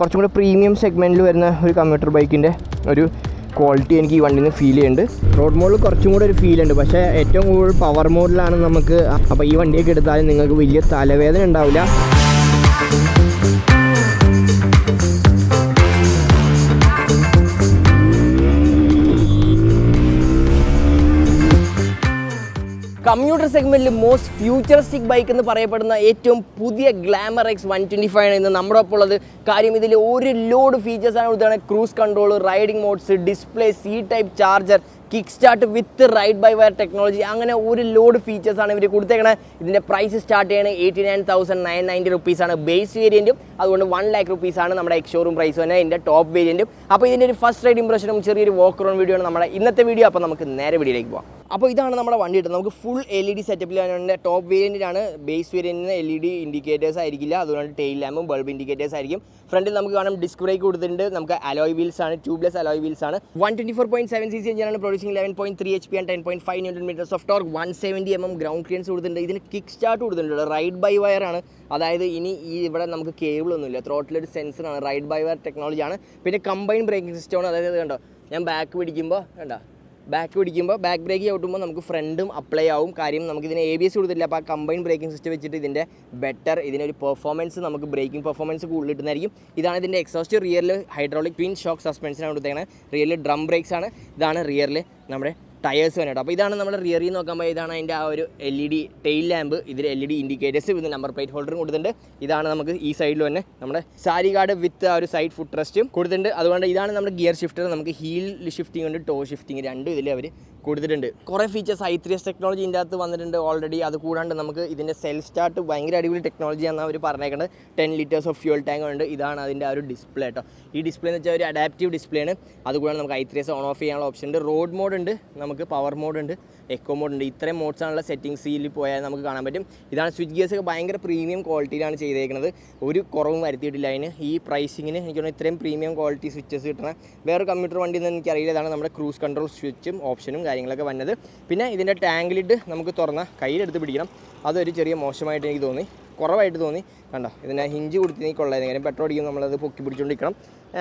കുറച്ചും കൂടെ പ്രീമിയം സെഗ്മെൻറ്റിൽ വരുന്ന ഒരു കമ്മ്യൂട്ടർ ബൈക്കിൻ്റെ ഒരു ക്വാളിറ്റി എനിക്ക് ഈ വണ്ടിയിൽ നിന്ന് ഫീൽ ചെയ്യുന്നുണ്ട്. റോഡ് മോഡിൽ കുറച്ചും കൂടെ ഒരു ഫീൽ ഉണ്ട്, പക്ഷേ ഏറ്റവും കൂടുതൽ പവർ മോഡിലാണ് നമുക്ക്. അപ്പോൾ ഈ വണ്ടിയൊക്കെ എടുത്താലും നിങ്ങൾക്ക് വലിയ തലവേദന ഉണ്ടാവില്ല. കമ്മ്യൂട്ടർ സെഗ്മെൻറ്റിൽ മോസ്റ്റ് ഫ്യൂച്ചറിസ്റ്റിക് ബൈക്ക് എന്ന് പറയപ്പെടുന്ന ഏറ്റവും പുതിയ ഗ്ലാമർ X 125 ആണ് ഇന്ന് നമ്മുടെ ഒപ്പം ഉള്ളത്. കാര്യം ഇതിൽ ഒരു ലോഡ് ഫീച്ചേഴ്സാണ് കൊടുത്തതാണ്. Cruise control, riding modes, display, C type charger, kick start with ride by wire technology, അങ്ങനെ ഒരു ലോഡ് ഫീച്ചേഴ്സാണ് ഇവർ കൊടുത്തേക്കണത്. ഇതിൻ്റെ പ്രൈസ് സ്റ്റാർട്ട് ചെയ്യണത് 89,990 റുപ്പീസാണ് ബേസ് വേരിയൻറ്റും. അതുകൊണ്ട് 1 lakh റുപ്പീസാണ് നമ്മുടെ എക്സ്ഷോറൂം പ്രൈസ് തന്നെ ഇതിൻ്റെ ടോപ്പ് വേരിയൻറ്റും. അപ്പോൾ ഇതിൻ്റെ ഒരു ഫസ്റ്റ് റൈഡ് ഇംപ്രഷനും ചെറിയൊരു വാക്ക് റൗണ്ട് വീഡിയോ ആണ് നമ്മുടെ ഇന്നത്തെ വീഡിയോ. അപ്പോൾ നമുക്ക് നേരെ വീഡിയോയിലേക്ക് പോകാം. അപ്പോൾ ഇതാണ് നമ്മുടെ വണ്ടി കിട്ടുന്നത്. നമുക്ക് ഫുൾ LED സെറ്റപ്പിലാണ്. ടോപ്പ് വേരിയൻറ്റിലാണ്. ബേസ് വേരിയൻറ്റിന് LED ഇൻഡിക്കേറ്റേഴ്സ് ആയിരിക്കില്ല, അതുകൊണ്ട് ടെയിൽ ലാമ്പും ബൾബ് ഇൻഡിക്കേറ്റേഴ്സ് ആയിരിക്കും. ഫ്രണ്ടിൽ നമുക്ക് കാണാം ഡിസ്ക് ബ്രേക്ക് കൊടുത്തിട്ടുണ്ട്. നമുക്ക് അലോയ് വീൽസ് ആണ്, ട്യൂബ്ലെസ് അലോയ് വീൽസ് ആണ്. 124.7cc എഞ്ചിനാണ് producing. 11.3 HP and 10.5 Nm of torque. 170 mm ground clearance കൊടുത്തിട്ടുണ്ട്. ഇതിന് കിക്ക് സ്റ്റാർട്ട് കൊടുത്തിട്ടുണ്ട്. റൈഡ് ബൈ വയർ ആണ്, അതായത് ഇനി ഈ ഇവിടെ നമുക്ക് കേബിളൊന്നുമില്ല, ത്രോട്ടിലൊരു സെൻസറാണ്. റൈഡ് ബൈ വയർ ടെക്നോളജിയാണ്. പിന്നെ കമ്പൈൻ ബ്രേക്കിംഗ് സിസ്റ്റമാണ്. അതായത് കണ്ടോ, ഞാൻ ബാക്ക് പിടിക്കുമ്പോൾ ബാക്ക് ബ്രേക്ക് ചവിട്ടുമ്പോൾ നമുക്ക് ഫ്രണ്ടും അപ്ലൈ ആവും. കാര്യം നമുക്കിതിന് ABS കൊടുത്തില്ല. അപ്പോൾ ആ കമ്പൈൻ ബ്രേക്കിംഗ് സിസ്റ്റം വെച്ചിട്ട് ഇതിൻ്റെ ഇതിനൊരു പെർഫോമൻസ്, നമുക്ക് ബ്രേക്കിംഗ് പെർഫോമൻസ് കൂടുതൽ കിട്ടുന്നതായിരിക്കും. ഇതാണ് ഇതിൻ്റെ എക്സോസ്റ്റ്. റിയറിൽ ഹൈഡ്രോളിക് ട്വിൻ ഷോക്ക് സസ്പെൻഷനാണ് കൊടുത്തേക്കുന്നത്. റിയറിൽ ഡ്രം ബ്രേക്സ് ആണ്. ഇതാണ് റിയറിൽ നമ്മുടെ ടയേഴ്സ് വേണം കേട്ടോ. അപ്പോൾ ഇതാണ് നമ്മുടെ റിയറിൽ നോക്കുമ്പോൾ ഇതാണ് അതിൻ്റെ ആ ഒരു LED ടെയിൽ ലാമ്പ്. ഇതിൽ LED indicators with number plate ഹോൾഡറും കൊടുത്തിട്ടുണ്ട്. ഇതാണ് നമുക്ക് ഈ സൈഡിൽ തന്നെ നമ്മുടെ സാരി ഗാർഡ് വിത്ത് ആ ഒരു സൈഡ് ഫുഡ് റെസ്റ്റും കൊടുത്തിട്ടുണ്ട്. അതുകൊണ്ട് ഇതാണ് നമ്മുടെ ഗിയർ ഷിഫ്റ്റർ. നമുക്ക് ഹീൽ ഷിഫ്റ്റിംഗ് ഉണ്ട്, ടോ ഷിഫ്റ്റിംഗ്, രണ്ടും ഇതിൽ അവർ കൊടുത്തിട്ടുണ്ട്. കുറേ ഫീച്ചേഴ്സ് i3s ടെക്നോളജി ഇതിൻ്റെ അകത്ത് വന്നിട്ടുണ്ട് ഓൾറെഡി. അത് കൂടാണ്ട് നമുക്ക് ഇതിൻ്റെ സെൽഫ് സ്റ്റാർട്ട് ഭയങ്കര അടിപൊളി ടെക്നോളജിയാണ് അവർ പറഞ്ഞേക്കുന്നത്. 10 liters ഓഫ് ഫ്യൂൽ ടാങ്ക് ഉണ്ട്. ഇതാണ് അതിൻ്റെ ആ ഒരു ഡിസ്പ്ലേ കേട്ടോ. ഈ ഡിസ്പ്ലേ എന്ന് വെച്ചാൽ ഒരു അഡാപ്റ്റീവ് ഡിസ്പ്ലേ ആണ്. അതുകൂടാണ്ട് നമുക്ക് i3s ഓൺ ഓഫ് ചെയ്യാനുള്ള ഓപ്ഷൻ ഉണ്ട്. റോഡ് മോഡ് ഉണ്ട്, നമുക്ക് പവർ മോഡ് ഉണ്ട്, എക്കോ മോഡ് ഉണ്ട്. ഇത്രയും മോഡ്സാണുള്ള സെറ്റിംഗ്സിൽ പോയാൽ നമുക്ക് കാണാൻ പറ്റും. ഇതാണ് സ്വിച്ച് ഗിയേഴ്സൊക്കെ ഭയങ്കര പ്രീമിയം ക്വാളിറ്റിയിലാണ് ചെയ്തേക്കുന്നത്. ഒരു കുറവും വരുത്തിയിട്ടില്ല അതിന്. ഈ പ്രൈസിങ്ങിന് എനിക്ക് തോന്നുന്നു ഇത്രയും പ്രീമിയം ക്വാളിറ്റി സ്വിച്ചസ് കിട്ടണം വേറെ കമ്പ്യൂട്ടർ വണ്ടി എന്ന് എനിക്കറിയില്ല. ഇതാണ് നമ്മുടെ ക്രൂസ് കൺട്രോൾ സ്വിച്ചും ഓപ്ഷനും കാര്യങ്ങളൊക്കെ വന്നത്. പിന്നെ ഇതിൻ്റെ ടാങ്കിലിട്ട് നമുക്ക് തുറന്ന കയ്യിലെടുത്ത് പിടിക്കണം. അതൊരു ചെറിയ മോശമായിട്ട് എനിക്ക് തോന്നി, കുറവായിട്ട് തോന്നി. കണ്ടോ, ഇതിനെ ഹിഞ്ച് കൊടുത്തി കൊള്ളായിരുന്നു. കാര്യം പെട്രോൾ അടിക്കും, നമ്മളത് പൊക്കി പിടിച്ചുകൊണ്ടിരിക്കണം.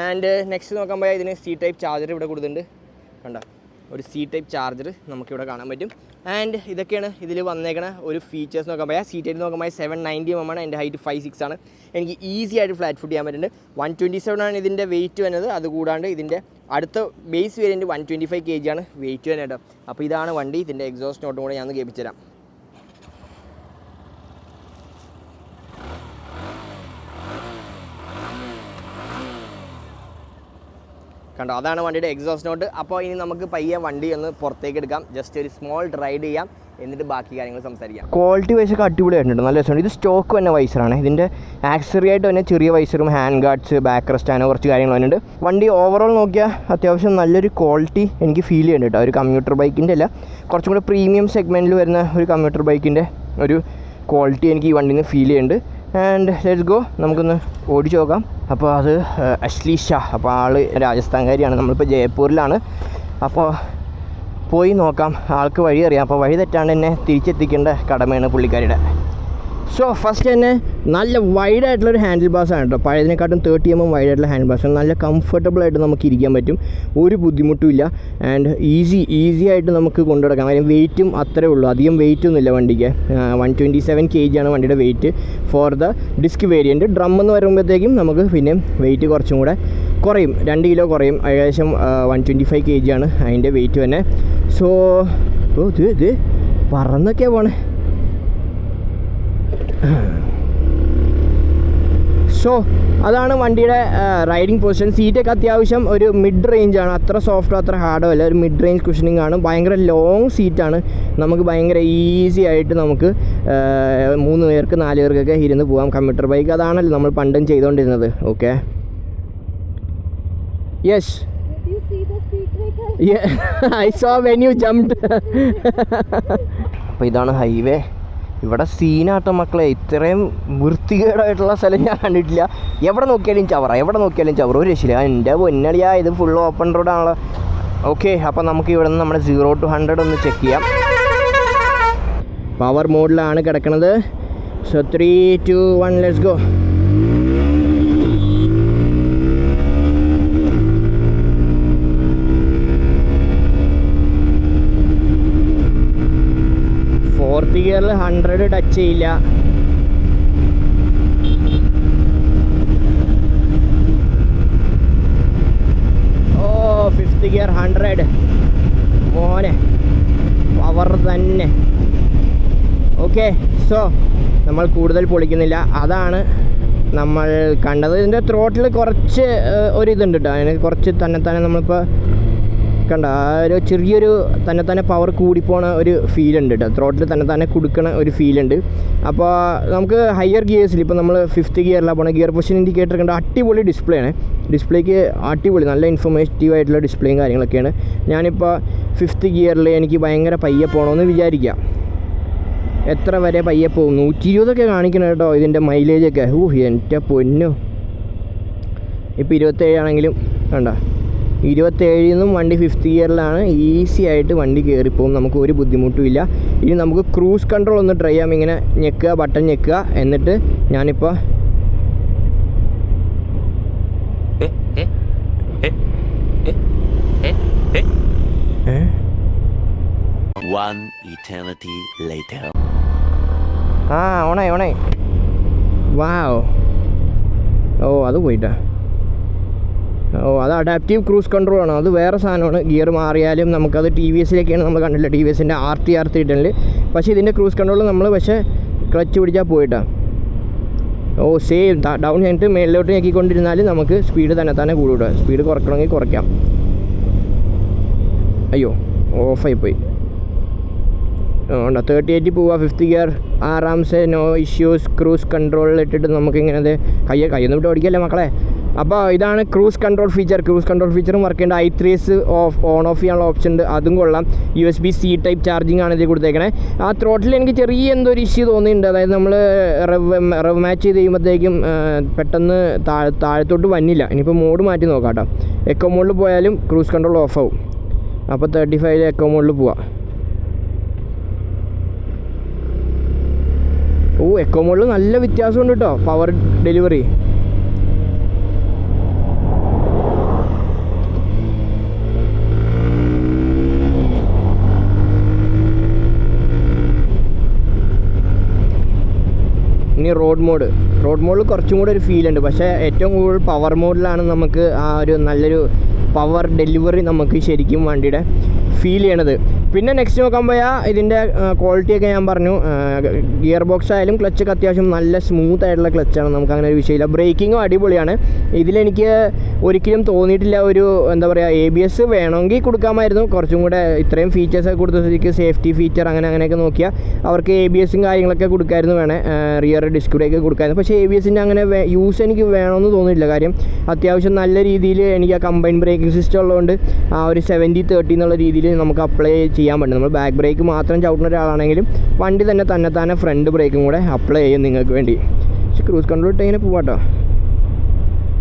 ആൻഡ് നെക്സ്റ്റ് നോക്കാൻ പോയാൽ ഇതിന് C ടൈപ്പ് ചാർജർ ഇവിടെ കൊടുത്തിട്ടുണ്ട്. കണ്ടോ, ഒരു C ടൈപ്പ് ചാർജർ നമുക്കിവിടെ കാണാൻ പറ്റും. ആൻഡ് ഇതൊക്കെയാണ് ഇതിൽ വന്നേക്കണ ഒരു ഫീച്ചേഴ്സ് നോക്കാൻ പോയാൽ. സീറ്റ് ഹൈറ്റ് നോക്കാൻ പോയാൽ 790 mm ആണ്. എൻ്റെ ഹൈറ്റ് 5'6" ആണ്. എനിക്ക് ഈസി ആയിട്ട് ഫ്ലാറ്റ് ഫുഡ് ചെയ്യാൻ പറ്റുന്നുണ്ട്. 127 ആണ് ഇതിൻ്റെ വെയിറ്റ് വരുന്നത്. അതുകൂടാണ്ട് ഇതിൻ്റെ അടുത്ത ബേസ് വേരിയൻറ്റ് 125 kg ആണ് വെയിറ്റ് വരുന്നത് കേട്ടോ. അപ്പോൾ ഇതാണ് വണ്ടി. ഇതിൻ്റെ എക്സോസ്റ്റ് നോട്ടും കൂടെ ഞാൻ കേൾപ്പിച്ചു തരാം. കണ്ടോ, അതാണ് വണ്ടിയുടെ എക്സോസ്റ്റ് നോട്ട്. അപ്പോൾ ഇനി നമുക്ക് പയ്യെ വണ്ടി ഒന്ന് പുറത്തേക്ക് എടുക്കാം, ജസ്റ്റ് ഒരു സ്മോൾ റൈഡ് ചെയ്യാം, എന്നിട്ട് ബാക്കി കാര്യങ്ങൾ സംസാരിക്കാം. ക്വാളിറ്റി വൈസൊക്കെ അടിപൊളിയായിട്ടുണ്ട്, നല്ല രസമുണ്ട്. ഇത് സ്റ്റോക്ക് തന്നെ വൈസറാണ്. ഇതിൻ്റെ ആക്സറി ആയിട്ട് തന്നെ ചെറിയ വൈസറും ഹാൻഡ് ഗാർഡ്സ്, ബാക്ക് റെസ്റ്റ്, അങ്ങനെ കുറച്ച് കാര്യങ്ങൾ വന്നിട്ടുണ്ട്. വണ്ടി ഓവറോൾ നോക്കിയാൽ അത്യാവശ്യം നല്ലൊരു ക്വാളിറ്റി എനിക്ക് ഫീൽ ചെയ്യുന്നുണ്ട് കേട്ടോ. ഒരു കമ്മ്യൂട്ടർ ബൈക്കിൻ്റെ അല്ല, കുറച്ചും കൂടെ പ്രീമിയം സെഗ്മെൻറ്റിൽ വരുന്ന ഒരു കമ്മ്യൂട്ടർ ബൈക്കിൻ്റെ ഒരു ക്വാളിറ്റി എനിക്ക് ഈ വണ്ടിയിൽ നിന്ന് ഫീൽ ചെയ്യുന്നുണ്ട്. ആൻഡ് ലെറ്റ്സ് ഗോ, നമുക്കൊന്ന് ഓടിച്ച് നോക്കാം. അപ്പോൾ അത് അശ്ലി ഷാ, അപ്പോൾ ആൾ രാജസ്ഥാൻകാരിയാണ്. നമ്മളിപ്പോൾ ജയ്പൂരിലാണ്. അപ്പോൾ പോയി നോക്കാം, ആൾക്ക് വഴി അറിയാം. അപ്പോൾ വഴി തെറ്റാണ്ട് എന്നെ തിരിച്ചെത്തിക്കേണ്ട കടമയാണ് പുള്ളിക്കാരിയുടെ. സോ ഫസ്റ്റ് തന്നെ നല്ല വൈഡായിട്ടുള്ളൊരു ഹാൻഡിൽ ബാസ് ആണ് കേട്ടോ. പഴയതിനെക്കാട്ടും 30 mm വൈഡായിട്ടുള്ള ഹാൻഡിൽ ബാസ്. നല്ല കംഫർട്ടബിളായിട്ട് നമുക്ക് ഇരിക്കാൻ പറ്റും, ഒരു ബുദ്ധിമുട്ടുമില്ല. ആൻഡ് ഈസി ആയിട്ട് നമുക്ക് കൊണ്ടുനടക്കാം. കാര്യം വെയിറ്റും അത്രേ ഉള്ളൂ, അധികം വെയിറ്റൊന്നുമില്ല വണ്ടിക്ക്. 127 kg ആണ് വണ്ടിയുടെ weight for the disc variant. Drum എന്ന് പറയുമ്പോഴത്തേക്കും നമുക്ക് പിന്നെ വെയിറ്റ് കുറച്ചും കൂടെ കുറയും, 2 kg കുറയും. ഏകദേശം 125 kg ആണ് അതിൻ്റെ വെയിറ്റ് തന്നെ. സോ ഇത് പറന്നൊക്കെയാണ് പോണേ. സോ അതാണ് വണ്ടിയുടെ റൈഡിങ് പൊസിഷൻ. സീറ്റൊക്കെ അത്യാവശ്യം ഒരു മിഡ് റേഞ്ചാണ്, അത്ര സോഫ്റ്റോ അത്ര ഹാർഡോ അല്ല, ഒരു മിഡ് റേഞ്ച് കുഷനിങ് ആണ്. ഭയങ്കര ലോങ് സീറ്റാണ്, നമുക്ക് ഭയങ്കര ഈസി ആയിട്ട് നമുക്ക് 3 പേർക്ക് 4 പേർക്കൊക്കെ ഇരുന്ന് പോകാം. കമ്പ്യൂട്ടർ ബൈക്ക് അതാണല്ലോ നമ്മൾ പണ്ടും ചെയ്തുകൊണ്ടിരുന്നത്. Okay, yes, I so when you jumped. അപ്പോൾ ഇതാണ് ഹൈവേ. ഇവിടെ സീനാട്ടോ മക്കളെ, ഇത്രയും വൃത്തികേടായിട്ടുള്ള സ്ഥലം ഞാൻ കണ്ടിട്ടില്ല. എവിടെ നോക്കിയാലും ചവറ, ഒരു രക്ഷയില്ല. എൻ്റെ പൊന്നടിയാ, ഇത് ഫുൾ ഓപ്പൺ റോഡാണല്ലോ. ഓക്കെ, അപ്പോൾ നമുക്ക് ഇവിടെ നിന്ന് നമ്മുടെ 0 to 100 ഒന്ന് ചെക്ക് ചെയ്യാം. പവർ മോഡിലാണ് കിടക്കുന്നത്. So 3, 2, 1 let's go. ഗിയറിൽ 100 ടച്ച് ചെയ്യില്ല. ഓ 5th ഗിയർ 100 മോനെ പവർ തന്നെ. ഓക്കെ, സോ നമ്മൾ കൂടുതൽ പൊളിക്കുന്നില്ല. അതാണ് നമ്മൾ കണ്ടത്. ഇതിൻ്റെ ത്രോട്ടിൽ കുറച്ച് ഒരിതുണ്ട് കേട്ടോ. അതിന് കുറച്ച് തന്നെ നമ്മളിപ്പോൾ കണ്ട ഒരു ചെറിയൊരു തന്നെ പവർ കൂടിപ്പോണ ഒരു ഫീലുണ്ട് കേട്ടോ. ത്രോട്ടിൽ തന്നെ കൊടുക്കണ ഒരു ഫീലുണ്ട്. അപ്പോൾ നമുക്ക് ഹയർ ഗിയേഴ്സിൽ ഇപ്പോൾ നമ്മൾ 5th ഗിയറിലാണ് പോകണം. ഗിയർ പൊസിഷൻ ഇൻഡിക്കേറ്റർ കണ്ട അടിപൊളി ഡിസ്പ്ലേ ആണ്. ഡിസ്പ്ലേക്ക് അടിപൊളി നല്ല ഇൻഫോർമേറ്റീവ് ആയിട്ടുള്ള ഡിസ്പ്ലേയും കാര്യങ്ങളൊക്കെയാണ്. ഞാനിപ്പോൾ 5th ഗിയറിൽ എനിക്ക് ഭയങ്കര പയ്യെ പോകണമെന്ന് വിചാരിക്കാം. എത്ര വരെ പയ്യെ പോകും? 120 കാണിക്കണം കേട്ടോ ഇതിൻ്റെ മൈലേജൊക്കെ. എൻ്റെ പൊന്നു. ഇപ്പോൾ 27 ആണെങ്കിലും കണ്ട 27 വണ്ടി 5th ഗിയറിലാണ്. ഈസി ആയിട്ട് വണ്ടി കയറിപ്പോകും, നമുക്ക് ഒരു ബുദ്ധിമുട്ടും ഇല്ല. ഇനി നമുക്ക് ക്രൂസ് കൺട്രോൾ ഒന്ന് ട്രൈ ചെയ്യാം. ഇങ്ങനെ ഞെക്കുക, ബട്ടൺ ഞെക്കുക. എന്നിട്ട് ഞാനിപ്പോൾ One eternity later. ഓണായി. വാവ്. ഓ അത് പോയിട്ടാ. ഓ അത് അഡാപ്റ്റീവ് ക്രൂസ് കൺട്രോൾ ആണ്. അത് വേറെ സാധനമാണ്. ഗിയർ മാറിയാലും നമുക്കത് TVSിലേക്കാണ് നമ്മൾ കണ്ടില്ല. TVSൻ്റെ RTR 310 പക്ഷേ ഇതിൻ്റെ ക്രൂസ് കൺട്രോൾ നമ്മൾ പക്ഷേ ക്ലച്ച് പിടിച്ചാൽ പോയിട്ടാ. ഓ സെയിം ഡൗൺ കഴിഞ്ഞിട്ട് മേളിലോട്ട് ഞെക്കിക്കൊണ്ടിരുന്നാൽ നമുക്ക് സ്പീഡ് തന്നെ കൂടുക. സ്പീഡ് കുറയ്ക്കണമെങ്കിൽ കുറയ്ക്കാം. അയ്യോ ഓഫായിപ്പോയി. 38 പോവുക 5th ഗിയർ ആറാംസെ. No issues. ക്രൂസ് കൺട്രോളിൽ ഇട്ടിട്ട് നമുക്കിങ്ങനെ കയ്യൊന്നും വിട്ട് ഓടിക്കല്ലേ മക്കളെ. അപ്പോൾ ഇതാണ് cruise control feature. Cruise control ഫീച്ചറും വർക്ക് ചെയ്യേണ്ട. I3s ഓൺ ഓഫ് ചെയ്യാനുള്ള ഓപ്ഷൻ ഉണ്ട്, അതും കൊള്ളാം. USB-C ടൈപ്പ് ചാർജിങ് ആണ് ഇതിൽ കൊടുത്തേക്കണേ. ആ ത്രോട്ടിൽ എനിക്ക് ചെറിയ എന്തോ ഒരു ഇഷ്യൂ തോന്നിയിട്ടുണ്ട്. അതായത് നമ്മൾ റവ് മാച്ച് ചെയ്ത് കഴിയുമ്പോഴത്തേക്കും പെട്ടെന്ന് താഴത്തോട്ട് വന്നില്ല. ഇനിയിപ്പോൾ മോഡ് മാറ്റി നോക്കാം കേട്ടോ. എക്കോ മോഡിൽ പോയാലും ക്രൂസ് കൺട്രോൾ ഓഫ് ആവും. അപ്പോൾ 35 എക്കോ മോഡിൽ പോവാം. ഓ എക്കോ മോഡിൽ നല്ല വ്യത്യാസമുണ്ട് കേട്ടോ പവർ ഡെലിവറി. ഇനി റോഡ് മോഡിൽ കുറച്ചും കൂടെ ഒരു ഫീൽ ഉണ്ട്. പക്ഷേ ഏറ്റവും കൂടുതൽ പവർ മോഡിലാണ് നമുക്ക് ആ ഒരു നല്ലൊരു പവർ ഡെലിവറി നമുക്ക് ശരിക്കും വണ്ടിയുടെ ഫീൽ ചെയ്യണത്. പിന്നെ നെക്സ്റ്റ് നോക്കാൻ പോയാൽ ഇതിൻ്റെ ക്വാളിറ്റിയൊക്കെ ഞാൻ പറഞ്ഞു. ഗിയർ ബോക്സ് ആയാലും ക്ലച്ചൊക്കെ അത്യാവശ്യം നല്ല സ്മൂത്ത് ആയിട്ടുള്ള ക്ലച്ചാണ്. നമുക്ക് അങ്ങനെ ഒരു വിഷയമില്ല. ബ്രേക്കിങ്ങും അടിപൊളിയാണ്. ഇതിലെനിക്ക് ഒരിക്കലും തോന്നിയിട്ടില്ല ഒരു എന്താ പറയുക ABS വേണമെങ്കിൽ കൊടുക്കാമായിരുന്നു. കുറച്ചും കൂടെ ഇത്രയും ഫീച്ചേഴ്സൊക്കെ കൊടുത്ത സ്ഥിതിക്ക് സേഫ്റ്റി ഫീച്ചർ അങ്ങനെയൊക്കെ നോക്കിയാൽ അവർക്ക് ABSും കാര്യങ്ങളൊക്കെ കൊടുക്കായിരുന്നു. റിയർ ഡിസ്ക് ബ്രേക്ക് കൊടുക്കായിരുന്നു. പക്ഷേ ABSൻ്റെ അങ്ങനെ യൂസ് എനിക്ക് വേണമെന്ന് തോന്നിയില്ല. കാര്യം അത്യാവശ്യം നല്ല രീതിയിൽ എനിക്ക് ആ കമ്പൈൻ ബ്രേക്കിംഗ് സിസ്റ്റം ഉള്ളതുകൊണ്ട് ആ ഒരു 70-30 എന്നുള്ള രീതിയിൽ നമുക്ക് അപ്ലൈ ചെയ്യാൻ പറ്റും. നമ്മൾ ബാക്ക് ബ്രേക്ക് മാത്രം ചവിട്ടുന്ന ഒരാളാണെങ്കിലും വണ്ടി തന്നെ ഫ്രണ്ട് ബ്രേക്കും കൂടെ അപ്ലൈ ചെയ്യും നിങ്ങൾക്ക് വേണ്ടി. പക്ഷേ ക്രൂസ് കൺട്രോൾ ഇട്ട് ഇങ്ങനെ പോവാട്ടോ.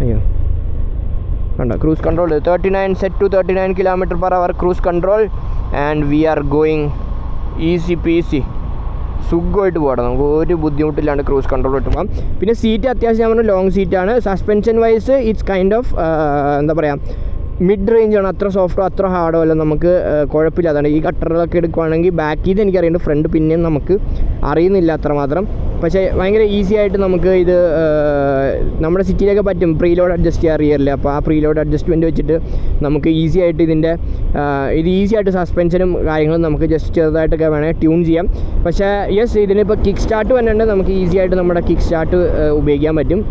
അയ്യോ കണ്ടോ cruise control 39 set to 39 km/h cruise control. And we are going easy peasy. സുഖമായിട്ട് പോകണം, നമുക്ക് ഒരു ബുദ്ധിമുട്ടില്ലാണ്ട് ക്രൂസ് കൺട്രോൾ ഇട്ട് പോകാം. പിന്നെ സീറ്റ് അത്യാവശ്യം ഞാൻ പറഞ്ഞു ലോങ് സീറ്റാണ്. Suspension vice it's kind of എന്താ പറയുക മിഡ് റേഞ്ചാണ്. അത്ര സോഫ്റ്റോ അത്ര ഹാർഡോ അല്ല, നമുക്ക് കുഴപ്പമില്ല. അതാണ് ഈ കട്ടറുകളൊക്കെ എടുക്കുകയാണെങ്കിൽ ബാക്കിൽ നിന്ന് എനിക്കറിയുന്നുണ്ട്, ഫ്രണ്ട് പിന്നെയും നമുക്ക് അറിയുന്നില്ല അത്രമാത്രം. പക്ഷേ ഭയങ്കര ഈസി ആയിട്ട് നമുക്ക് ഇത് നമ്മുടെ സിറ്റിയിലൊക്കെ പറ്റും പ്രീലോഡ് അഡ്ജസ്റ്റ് ചെയ്യാൻ റിയറില്ല. അപ്പോൾ ആ പ്രീലോഡ് അഡ്ജസ്റ്റ്മെൻറ്റ് വെച്ചിട്ട് നമുക്ക് ഈസി ആയിട്ട് ഇത് ഈസി ആയിട്ട് സസ്പെൻഷനും കാര്യങ്ങളും നമുക്ക് ജസ്റ്റ് ചെറുതായിട്ടൊക്കെ വേണമെങ്കിൽ ട്യൂൺ ചെയ്യാം. പക്ഷേ യെസ് ഇതിനിപ്പോൾ കിക്ക് സ്റ്റാർട്ട് വന്നിട്ടുണ്ട്. നമുക്ക് ഈസി ആയിട്ട് നമ്മുടെ കിക്ക് സ്റ്റാർട്ട് ഉപയോഗിക്കാൻ പറ്റും.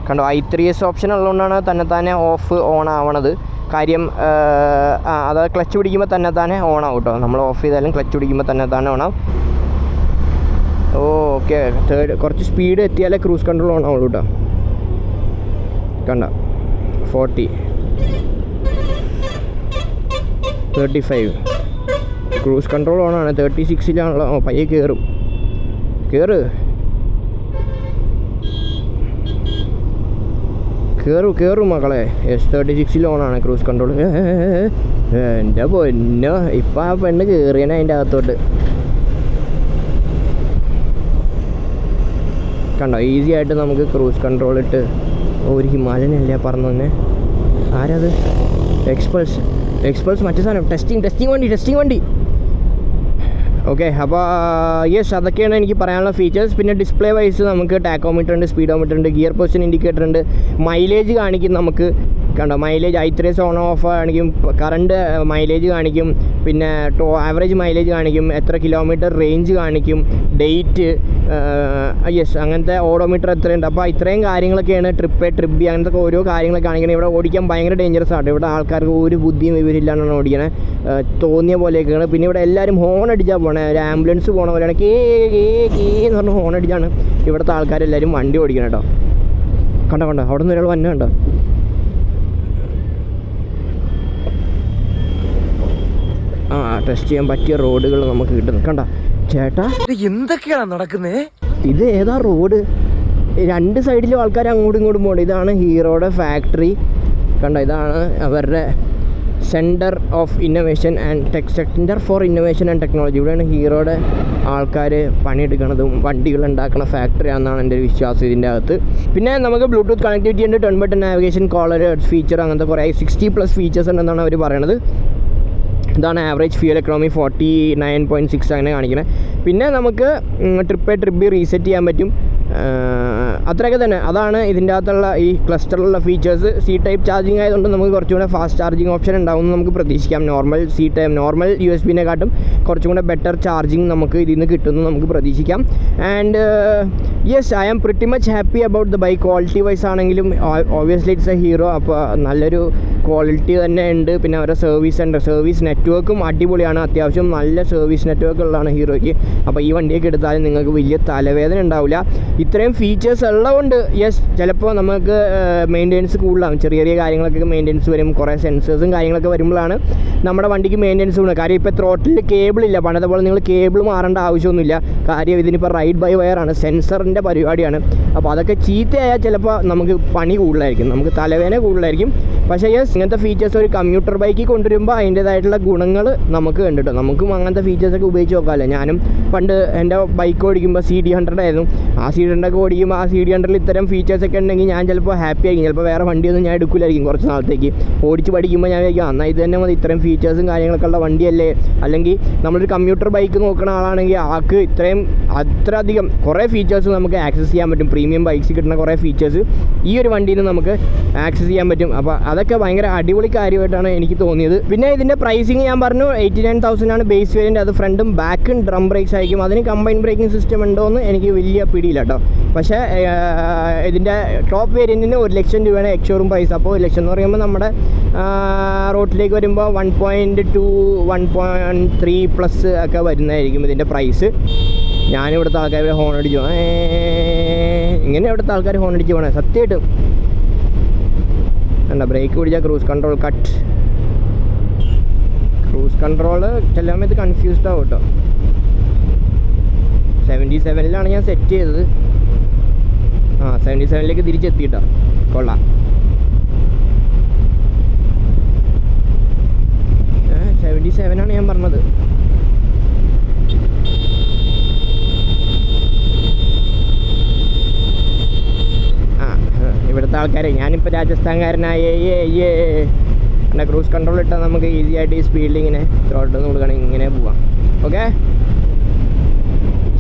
കണ്ടോ I3s ഓപ്ഷൻ ഉള്ളതുകൊണ്ടാണ് തന്നെ ഓഫ് ഓൺ ആവണത്. കാര്യം അതായത് ക്ലച്ച് പിടിക്കുമ്പോൾ തന്നെ ഓൺ ആവും കേട്ടോ. നമ്മൾ ഓഫ് ചെയ്താലും ക്ലച്ച് പിടിക്കുമ്പോൾ തന്നെ ഓൺ ആവും. ഓക്കെ കുറച്ച് സ്പീഡ് എത്തിയാലേ ക്രൂസ് കൺട്രോൾ ഓൺ ആവുള്ളൂ കേട്ടോ. കണ്ട 40 35 ക്രൂസ് കൺട്രോൾ ഓണാണ്. 36-ലാണല്ലോ. പയ്യെ കയറും മക്കളെ. 36 ഓണാണ് ക്രൂസ് കൺട്രോൾ. എൻ്റെ പൊന്നോ, ഇപ്പം ആ പെണ്ണ് കയറിയാണ് അതിൻ്റെ അകത്തോട്ട്. കണ്ടോ ഈസി ആയിട്ട് നമുക്ക് ക്രൂസ് കൺട്രോൾ ഇട്ട്. ഒരു ഹിമാലയനല്ലേ പറഞ്ഞു തന്നെ. ആരത്? എക്സ്പൾസ് മറ്റേ സാധനം. ടെസ്റ്റിംഗ് വണ്ടി. ഓക്കെ, അപ്പോൾ യെസ്, അതൊക്കെയാണ് എനിക്ക് പറയാനുള്ള ഫീച്ചേഴ്സ്. പിന്നെ ഡിസ്പ്ലേ വൈസ് നമുക്ക് ടാക്കോമീറ്റർ ഉണ്ട്, സ്പീഡോമീറ്റർ ഉണ്ട്, ഗിയർ പൊസിഷൻ ഇൻഡിക്കേറ്റർ ഉണ്ട്, മൈലേജ് കാണിക്കും നമുക്ക്. കണ്ടോ, മൈലേജ് ഐ3 ഓൺ ഓഫ് കാണിക്കും, കറണ്ട് മൈലേജ് കാണിക്കും, പിന്നെ ആവറേജ് മൈലേജ് കാണിക്കും, എത്ര കിലോമീറ്റർ റേഞ്ച് കാണിക്കും, ഡേറ്റ്, യെസ്, അങ്ങനത്തെ ഓഡോമീറ്റർ എത്രയുണ്ട്. അപ്പോൾ ഇത്രയും കാര്യങ്ങളൊക്കെയാണ് ട്രിപ്പ് ബി അങ്ങനത്തെ ഓരോ കാര്യങ്ങളൊക്കെ കാണിക്കുന്നത്. ഇവിടെ ഓടിക്കാൻ ഭയങ്കര ഡേഞ്ചറസ് ആണ്. ഇവിടെ ആൾക്കാർക്ക് ഒരു ബുദ്ധിയും ഇവരില്ലാണ്ടാണ് ഓടിക്കണേ, തോന്നിയ പോലെയൊക്കെയാണ്. പിന്നെ ഇവിടെ എല്ലാവരും ഹോൺ അടിച്ചാൽ പോകണേ, ഒരു ആംബുലൻസ് പോകണ പോലെയാണ്, കേ എന്ന് പറഞ്ഞ് ഹോൺ അടിച്ചാണ് ഇവിടുത്തെ ആൾക്കാരെല്ലാവരും വണ്ടി ഓടിക്കണം കേട്ടോ. കണ്ടോ അവിടെ നിന്ന് ഒരാൾ വന്നെ കണ്ടോ. ടെസ്റ്റ് ചെയ്യാൻ പറ്റിയ റോഡുകൾ നമുക്ക് കിട്ടുന്നു. കണ്ട ചേട്ടാ, എന്തൊക്കെയാണ് നടക്കുന്നത്? ഇത് ഏതാ റോഡ്? രണ്ട് സൈഡിലും ആൾക്കാർ അങ്ങോട്ടും ഇങ്ങോട്ടും പോകണം. ഇതാണ് ഹീറോയുടെ ഫാക്ടറി. കണ്ടോ, ഇതാണ് അവരുടെ centre of innovation and centre for innovation and technology. ഇവിടെയാണ് ഹീറോയുടെ ആൾക്കാർ പണിയെടുക്കുന്നതും വണ്ടികൾ ഉണ്ടാക്കുന്ന ഫാക്ടറി ആണെന്നാണ് എൻ്റെ ഒരു വിശ്വാസം ഇതിൻ്റെ അകത്ത്. പിന്നെ നമുക്ക് ബ്ലൂടൂത്ത് കണക്ടിവിറ്റി ഉണ്ട്, 10 ബട്ടൺ നാവിഗേഷൻ, കോളർ ഫീച്ചർ, അങ്ങനത്തെ കുറേ 60+ ഫീച്ചേഴ്സ് ഉണ്ടെന്നാണ് അവർ പറയണത്. ഇതാണ് ആവറേജ് ഫ്യൂൽ എക്കണോമി 49.6 അങ്ങനെ കാണിക്കുന്നത്. പിന്നെ നമുക്ക് ട്രിപ്പ് ബി റീസെറ്റ് ചെയ്യാൻ പറ്റും. അത്രയൊക്കെ തന്നെ. അതാണ് ഇതിൻ്റെ അകത്തുള്ള ഈ ക്ലസ്റ്ററിലുള്ള ഫീച്ചേഴ്സ്. സി ടൈപ്പ് ചാർജിങ് ആയതുകൊണ്ട് നമുക്ക് കുറച്ചുകൂടെ ഫാസ്റ്റ് ചാർജിങ് ഓപ്ഷൻ ഉണ്ടാകുമെന്ന് നമുക്ക് പ്രതീക്ഷിക്കാം. നോർമൽ USB-നെക്കാട്ടും കുറച്ചും കൂടെ ബെറ്റർ ചാർജിങ് നമുക്ക് ഇതിൽ നിന്ന് കിട്ടുമെന്ന് നമുക്ക് പ്രതീക്ഷിക്കാം. And yes, I am pretty much happy about the bike. Quality wise ആണെങ്കിലും ഓബ്വിയസ്ലി ഇറ്റ്സ് എ ഹീറോ, അപ്പോൾ നല്ലൊരു ക്വാളിറ്റി തന്നെ ഉണ്ട്. പിന്നെ അവരുടെ സർവീസ് നെറ്റ്വർക്കും അടിപൊളിയാണ്. അത്യാവശ്യം നല്ല സർവീസ് നെറ്റ്വർക്ക് ഉള്ളതാണ് ഹീറോയ്ക്ക്. അപ്പോൾ ഈ വണ്ടിയൊക്കെ എടുത്താലും നിങ്ങൾക്ക് വലിയ തലവേദന ഉണ്ടാവില്ല. ഇത്രയും ഫീച്ചേഴ്സ് ഉള്ളതുകൊണ്ട് യെസ്, ചിലപ്പോൾ നമുക്ക് മെയിൻ്റെനൻസ് കൂടുതലാകും. ചെറിയ ചെറിയ കാര്യങ്ങളൊക്കെ മെയിൻ്റെനൻസ് വരും. കുറേ സെൻസേഴ്സും കാര്യങ്ങളൊക്കെ വരുമ്പോഴാണ് നമ്മുടെ വണ്ടിക്ക് മെയിൻ്റെനൻസ് കൂടുന്നത്. കാര്യം ഇപ്പോൾ ത്രോട്ടിൽ കേബിളില്ല. പണ്ടത്തെ പോലെ നിങ്ങൾ കേബിൾ മാറേണ്ട ആവശ്യമൊന്നുമില്ല. കാര്യം ഇതിനിപ്പോൾ റൈഡ് ബൈ വയർ ആണ്, സെൻസറിൻ്റെ പരിപാടിയാണ്. അപ്പോൾ അതൊക്കെ ചീത്തയായാൽ ചിലപ്പോൾ നമുക്ക് പണി കൂടുതലായിരിക്കും, നമുക്ക് തലവേദന കൂടുതലായിരിക്കും. പക്ഷേ യെസ്, ഇങ്ങനത്തെ ഫീച്ചേഴ്സ് ഒരു കമ്മ്യൂട്ടർ ബൈക്കിൽ കൊണ്ടുവരുമ്പോൾ അതിൻ്റേതായിട്ടുള്ള ഗുണങ്ങൾ നമുക്ക് കണ്ടിട്ടോ. നമുക്കും അങ്ങനത്തെ ഫീച്ചേഴ്സൊക്കെ ഉപയോഗിച്ച് നോക്കാമല്ലോ. ഞാനും പണ്ട് എൻ്റെ ബൈക്ക് ഓടിക്കുമ്പോൾ CD100 ആയിരുന്നു. ആ CD100 ഒക്കെ ഓടിക്കുമ്പോൾ ആ CD100 ഇത്തരം ഫീച്ചേഴ്സൊക്കെ ഉണ്ടെങ്കിൽ ഞാൻ ചിലപ്പോൾ ഹാപ്പി ആയിരിക്കും. ചിലപ്പോൾ വേറെ വണ്ടിയൊന്നും ഞാൻ എടുക്കില്ലായിരിക്കും കുറച്ച് നാളത്തേക്ക്. ഓടിച്ച് പഠിക്കുമ്പോൾ ഞാൻ വിചാരിക്കും എന്നാൽ ഇത് തന്നെ മതി, ഇത്രയും ഫീച്ചേഴ്സും കാര്യങ്ങളൊക്കെ ഉള്ള വണ്ടിയല്ലേ. അല്ലെങ്കിൽ നമ്മളൊരു കമ്മ്യൂട്ടർ ബൈക്ക് നോക്കുന്ന ആളാണെങ്കിൽ ആൾക്ക് അത്രയധികം കുറേ ഫീച്ചേഴ്സ് നമുക്ക് ആക്സസ് ചെയ്യാൻ പറ്റും. പ്രീമിയം ബൈക്സ് കിട്ടുന്ന കുറേ ഫീച്ചേഴ്സ് ഈ ഒരു വണ്ടിയിൽ നിന്ന് നമുക്ക് ആക്സസ് ചെയ്യാൻ പറ്റും. അപ്പോൾ അതൊക്കെ ഭയങ്കര അടിപൊളി കാര്യമായിട്ടാണ് എനിക്ക് തോന്നിയത്. പിന്നെ ഇതിൻ്റെ പ്രൈസിങ് ഞാൻ പറഞ്ഞു 89,000 ആണ് ബേസ് വേരിയൻറ്റ്. അത് ഫ്രണ്ടും ബാക്കും ഡ്രം ബ്രേക്സ് ആയിരിക്കും. അതിന് കമ്പൈൻ ബ്രേക്കിംഗ് സിസ്റ്റം ഉണ്ടോ എന്ന് എനിക്ക് വലിയ പിടിയില്ല കേട്ടോ. പക്ഷേ ഇതിൻ്റെ ടോപ്പ് വേരിയൻറ്റിന് 1 ലക്ഷം രൂപയാണ് എക്സ്ഷോറൂം പ്രൈസ്. അപ്പോൾ 1 ലക്ഷം എന്ന് പറയുമ്പോൾ നമ്മുടെ റോട്ടിലേക്ക് വരുമ്പോൾ 1.2 1.3+ ഒക്കെ വരുന്നതായിരിക്കും ഇതിൻ്റെ പ്രൈസ്. ഞാനിവിടുത്തെ ആൾക്കാർ ഹോൺ അടിച്ചു ഇങ്ങനെ ഇവിടുത്തെ ആൾക്കാർ ഹോൺ അടിച്ച് പോകണേ സത്യമായിട്ടും. അല്ല, ബ്രേക്ക് പിടിച്ചാൽ cruise control cut. Cruise control ചില സമയത്ത് കൺഫ്യൂസ്ഡ് ആവും കേട്ടോ. 77-ലാണ് ഞാൻ സെറ്റ് ചെയ്തത്. 77-ലേക്ക് തിരിച്ചെത്തിയിട്ടോ. കൊള്ളാം. 77-ആണ് ഞാൻ പറഞ്ഞത്. ഇവിടുത്തെ ആൾക്കാരെ ഞാനിപ്പോൾ രാജസ്ഥാൻകാരനായ എൻ്റെ ക്രൂസ് കൺട്രോൾ ഇട്ടാൽ നമുക്ക് ഈസി ആയിട്ട് ഈ സ്പീഡിൽ ഇങ്ങനെ ത്രോട്ടിൽ കൊടുക്കണമെങ്കിൽ ഇങ്ങനെ പോവാം. ഓക്കെ,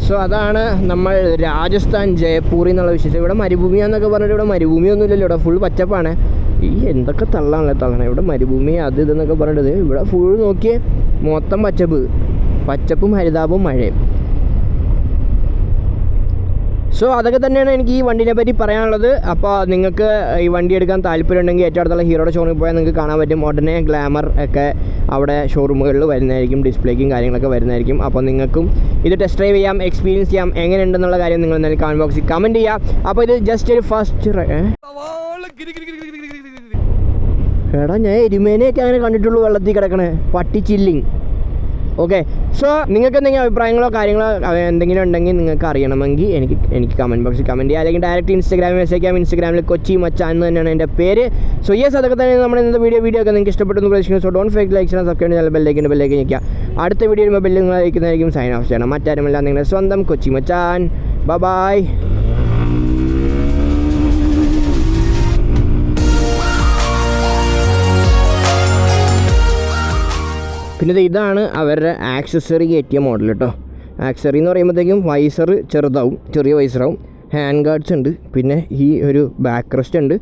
സോ അതാണ് നമ്മൾ രാജസ്ഥാൻ ജയ്പൂരിൽ എന്നുള്ള വിശേഷം. ഇവിടെ മരുഭൂമിയാന്നൊക്കെ പറഞ്ഞിട്ട് ഇവിടെ മരുഭൂമിയൊന്നും ഇല്ലല്ലോ. ഇവിടെ ഫുൾ പച്ചപ്പാണ്. ഈ എന്തൊക്കെ തള്ളാണല്ലോ ഇവിടെ മരുഭൂമി അത് ഇതെന്നൊക്കെ പറഞ്ഞിട്ട് ഇവിടെ ഫുൾ നോക്കിയേ മൊത്തം പച്ചപ്പും ഹരിതാപവും മഴയും. സോ അതൊക്കെ തന്നെയാണ് എനിക്ക് ഈ വണ്ടിനെ പറ്റി പറയാനുള്ളത്. അപ്പോൾ നിങ്ങൾക്ക് ഈ വണ്ടി എടുക്കാൻ താല്പര്യമുണ്ടെങ്കിൽ ഏറ്റവും അടുത്തുള്ള ഹീറോയുടെ ഷോറൂമിൽ പോയാൽ നിങ്ങൾക്ക് കാണാൻ പറ്റും. ഉടനെ ഗ്ലാമർ ഒക്കെ അവിടെ ഷോറൂമുകളിൽ വരുന്നതായിരിക്കും, ഡിസ്പ്ലേക്കും കാര്യങ്ങളൊക്കെ വരുന്നതായിരിക്കും. അപ്പോൾ നിങ്ങൾക്കും ഇത് ടെസ്റ്റ് ഡ്രൈവ് ചെയ്യാം, എക്സ്പീരിയൻസ് ചെയ്യാം. എങ്ങനെയുണ്ടെന്നുള്ള കാര്യം നിങ്ങൾ എന്തായാലും കമൻറ്റ് ബോക്സിൽ കമൻറ്റ് ചെയ്യാം. അപ്പോൾ ഇത് ജസ്റ്റ് ഒരു ഫസ്റ്റ് എടാ, ഞാൻ എരുമേനെയൊക്കെ അങ്ങനെ കണ്ടിട്ടുള്ളൂ വെള്ളത്തിൽ കിടക്കണേ, പട്ടി ചില്ലിങ്. ഓക്കെ, സോ നിങ്ങൾക്ക് എന്തെങ്കിലും അഭിപ്രായങ്ങളോ കാര്യങ്ങളോ എന്തെങ്കിലും ഉണ്ടെങ്കിൽ നിങ്ങൾക്ക് അറിയണമെങ്കിൽ എനിക്ക് കമൻറ്റ് ബോക്സിൽ കമൻറ്റ് ചെയ്യുക. അല്ലെങ്കിൽ ഡയറക്റ്റ് ഇൻസ്റ്റാഗ്രാമിൽ മെസ്സേജ് ചെയ്യാം. ഇൻസ്റ്റാഗ്രാമിൽ കൊച്ചി മച്ചാൻ എന്ന് തന്നെയാണ് എൻ്റെ പേര്. സോ യെസ്, അതൊക്കെ തന്നെ നമ്മുടെ ഇന്നത്തെ വീഡിയോ ഒക്കെ നിങ്ങൾക്ക് ഇഷ്ടപ്പെട്ടെന്ന് പ്രതീക്ഷിക്കുന്നു. സോ ഡോണ്ട് ഫേക്ക് ലൈക്ക് ചെയ്യണം, സബ്സ്ക്രൈബ് ചെയ്യാൻ ബെല്ലേക്ക് നിൽക്കുക. അടുത്ത വീഡിയോ വരുമ്പോൾ ബെല്ല് നിങ്ങൾ അയക്കുന്നതായിരിക്കും. സൈൻ ഓഫ് ചെയ്യണം. മറ്റാരുമല്ല, നിങ്ങളുടെ സ്വന്തം കൊച്ചി മച്ചാൻ. ബൈ. പിന്നെ ഇതാണ് അവരുടെ ആക്സസറി കയറ്റിയ മോഡൽ കേട്ടോ. ആക്സസറി എന്ന് പറയുമ്പോഴത്തേക്കും വൈസർ ചെറുതാവും, ചെറിയ വൈസറാവും, ഹാൻഡ് ഗാർഡ്സ് ഉണ്ട്, പിന്നെ ഈ ഒരു ബാക്ക് റെസ്റ്റ് ഉണ്ട്,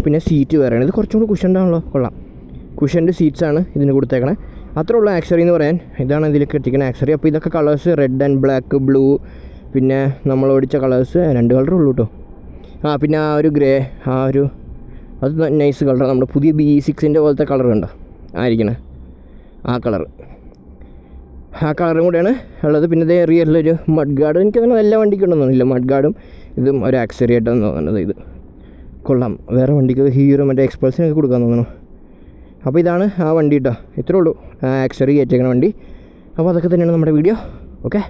പിന്നെ സീറ്റ് വേറെയാണ്. ഇത് കുറച്ചും കൂടി കുഷൻ്റാണല്ലോ, കൊള്ളാം. കുഷൻ്റെ സീറ്റ്സാണ് ഇതിന് കൊടുത്തേക്കണേ. അത്രേ ഉള്ളൂ ആക്സറി എന്ന് പറയാൻ. ഇതാണ് ഇതിലേക്ക് എത്തിക്കുന്ന ആക്സറി. അപ്പോൾ ഇതൊക്കെ colours red and black, blue, പിന്നെ നമ്മൾ ഓടിച്ച കളേഴ്സ് 2 കളറേ ഉള്ളൂ കേട്ടോ. പിന്നെ ആ ഒരു ഗ്രേ, അത് നൈസ് കളർ, നമ്മുടെ പുതിയ B6 പോലത്തെ കളർ കണ്ടോ ആയിരിക്കണേ, ആ കളറും കൂടെയാണ് ഉള്ളത്. പിന്നെ ഇതേ റിയറിലൊരു മഡ് ഗാർഡ്, എനിക്കങ്ങനെ എല്ലാ വണ്ടിക്കുണ്ടെന്ന് തോന്നുന്നില്ല. മഡ് ഗാർഡും ഇതും ഒരു ആക്സറി ആയിട്ടാണ് തോന്നുന്നത്. ഇത് കൊള്ളാം. വേറെ വണ്ടിക്ക് ഹീറോ മറ്റേ എക്സ്പൾസിനൊക്കെ കൊടുക്കാൻ തോന്നണം. അപ്പോൾ ഇതാണ് ആ വണ്ടി കേട്ടോ. ഇത്രേ ഉള്ളൂ ആക്സറി കയറ്റിയേക്കണ വണ്ടി. അപ്പോൾ അതൊക്കെ തന്നെയാണ് നമ്മുടെ വീഡിയോ. ഓക്കെ.